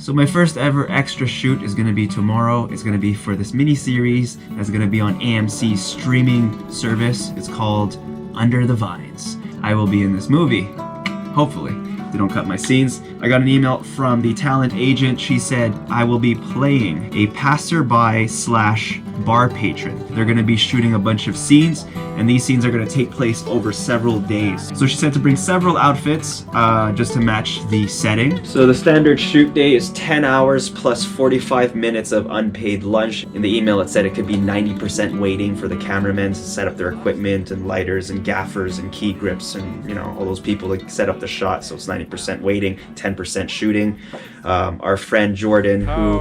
So my first ever extra shoot is going to be tomorrow. It's going to be for this mini series that's going to be on AMC's streaming service. It's called Under the Vines. I will be in this movie, hopefully. They don't cut my scenes. I got an email from the talent agent. She said I will be playing a passerby slash bar patron. They're gonna be shooting a bunch of scenes, and these scenes are gonna take place over several days. So she said to bring several outfits just to match the setting. So the standard shoot day is 10 hours plus 45 minutes of unpaid lunch. In the email it said it could be 90% waiting for the cameramen to set up their equipment and lighters and gaffers and key grips and, you know, all those people to set up the shot. So it's 90% waiting, 10% shooting. Our friend Jordan, who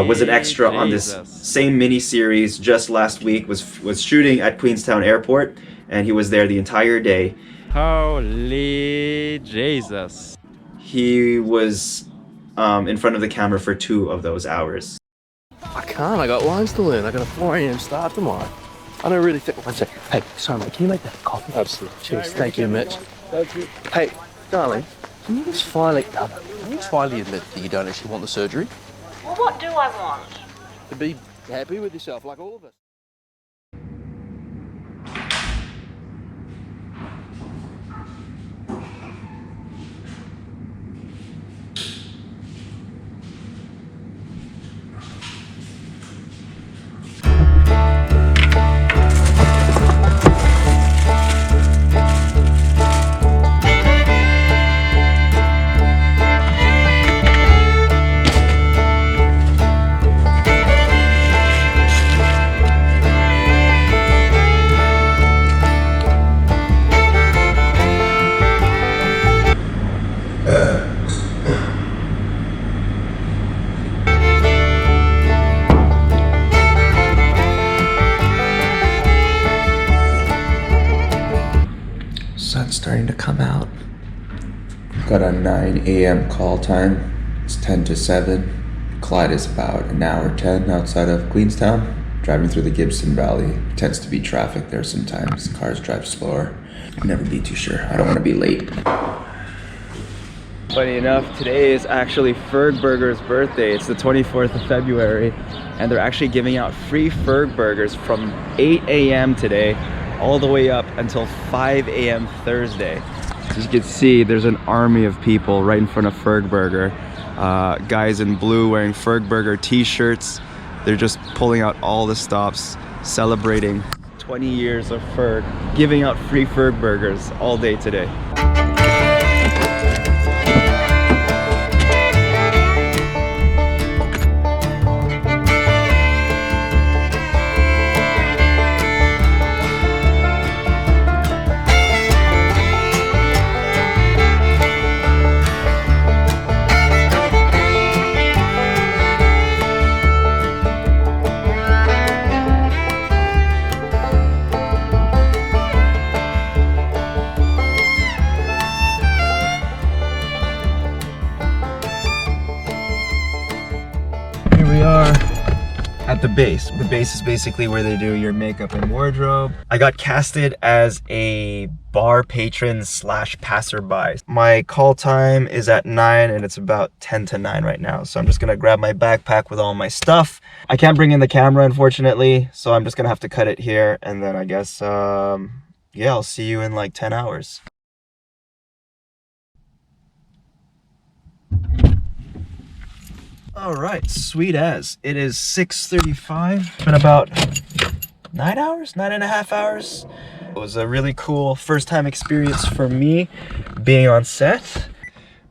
was an extra on this same mini series just last week, was shooting at Queenstown Airport, and he was there the entire day. Holy Jesus. He was in front of the camera for 2 of those hours. I can't, I got lines to learn. I got a 4 a.m. start tomorrow. I don't really think. One sec. Hey, sorry mate, can you make that coffee? Absolutely. Cheers. Thank you, Mitch. Thank you. Hey, darling, can you just finally admit that you don't actually want the surgery? Well, what do I want? To be happy with yourself, like all of us. Sun's starting to come out. Got a 9 a.m. call time. It's 10 to 7. Clyde is about an hour 10 outside of Queenstown. Driving through the Gibson Valley. Tends to be traffic there sometimes. Cars drive slower. I'll never be too sure. I don't want to be late. Funny enough, today is actually Ferg Burger's birthday. It's the 24th of February, and they're actually giving out free Ferg Burgers from 8 a.m. today all the way up until 5 a.m. Thursday. As you can see, there's an army of people right in front of Ferg Burger. Guys in blue wearing Ferg Burger t-shirts. They're just pulling out all the stops, celebrating 20 years of Ferg, giving out free Ferg Burgers all day today. We are at the base. The base is basically where they do your makeup and wardrobe. I got casted as a bar patron slash passerby. My call time is at 9 and it's about 10 to 9 right now. So I'm just gonna grab my backpack with all my stuff. I can't bring in the camera, unfortunately, so I'm just gonna have to cut it here, and then I guess, yeah, I'll see you in like 10 hours. All right, sweet as. It is 6:35. Been about 9 hours, 9.5 hours. It was a really cool first time experience for me being on set.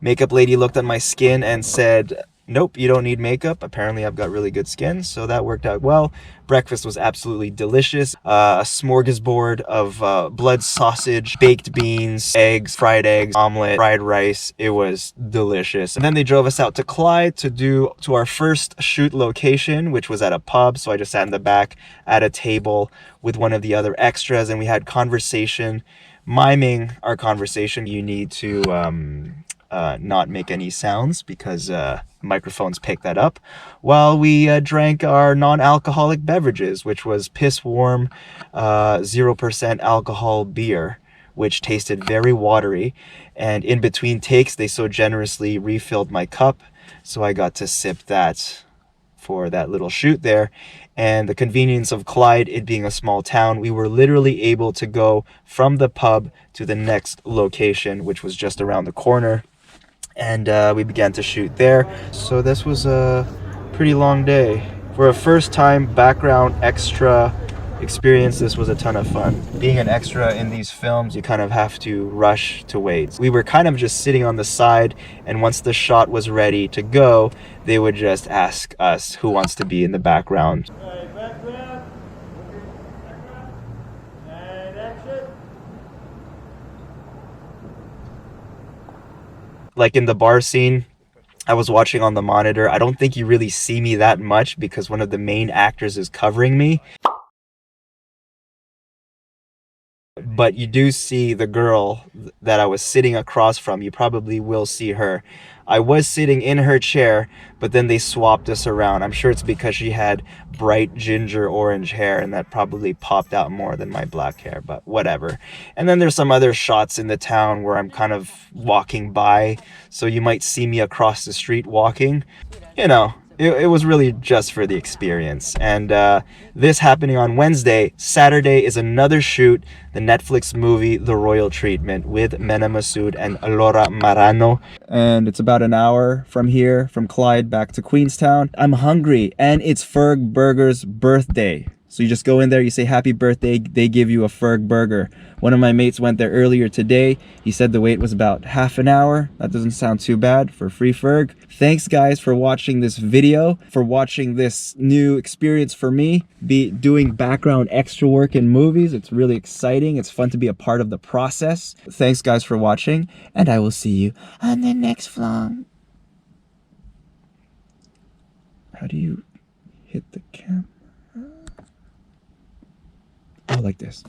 Makeup lady looked at my skin and said, nope, you don't need makeup. Apparently I've got really good skin, so that worked out well. Breakfast was absolutely delicious. A smorgasbord of blood sausage, baked beans, eggs, omelet, fried rice. It was delicious. And then they drove us out to Clyde to our first shoot location, which was at a pub. So I just sat in the back at a table with one of the other extras, and we had conversation. Miming our conversation, you need to not make any sounds because microphones pick that up, while we drank our non-alcoholic beverages, which was piss warm 0% alcohol beer, which tasted very watery. And in between takes, they so generously refilled my cup so I got to sip that for that little shoot there. And the convenience of Clyde, it being a small town, we were literally able to go from the pub to the next location, which was just around the corner. And we began to shoot there. So this was a pretty long day. For a first time background extra experience, this was a ton of fun. Being an extra in these films, you kind of have to rush to wait. We were kind of just sitting on the side, and once the shot was ready to go, they would just ask us who wants to be in the background. Like in the bar scene, I was watching on the monitor. I don't think you really see me that much because one of the main actors is covering me. But you do see the girl that I was sitting across from. You probably will see her. I was sitting in her chair, but then they swapped us around. I'm sure it's because she had bright ginger orange hair, and that probably popped out more than my black hair, but whatever. And then there's some other shots in the town where I'm kind of walking by, so you might see me across the street walking. You know, it was really just for the experience. And this happening on Wednesday. Saturday is another shoot, the Netflix movie The Royal Treatment with Mena Massoud and Laura Marano. And it's about an hour from here, from Clyde back to Queenstown. I'm hungry, and it's Ferg Burger's birthday. So you just go in there, you say happy birthday, they give you a Ferg burger. One of my mates went there earlier today. He said the wait was about half an hour. That doesn't sound too bad for free Ferg. Thanks guys for watching this video, for watching this new experience for me, doing background extra work in movies. It's really exciting. It's fun to be a part of the process. Thanks guys for watching, and I will see you on the next vlog. How do you hit the camera? Oh, like this.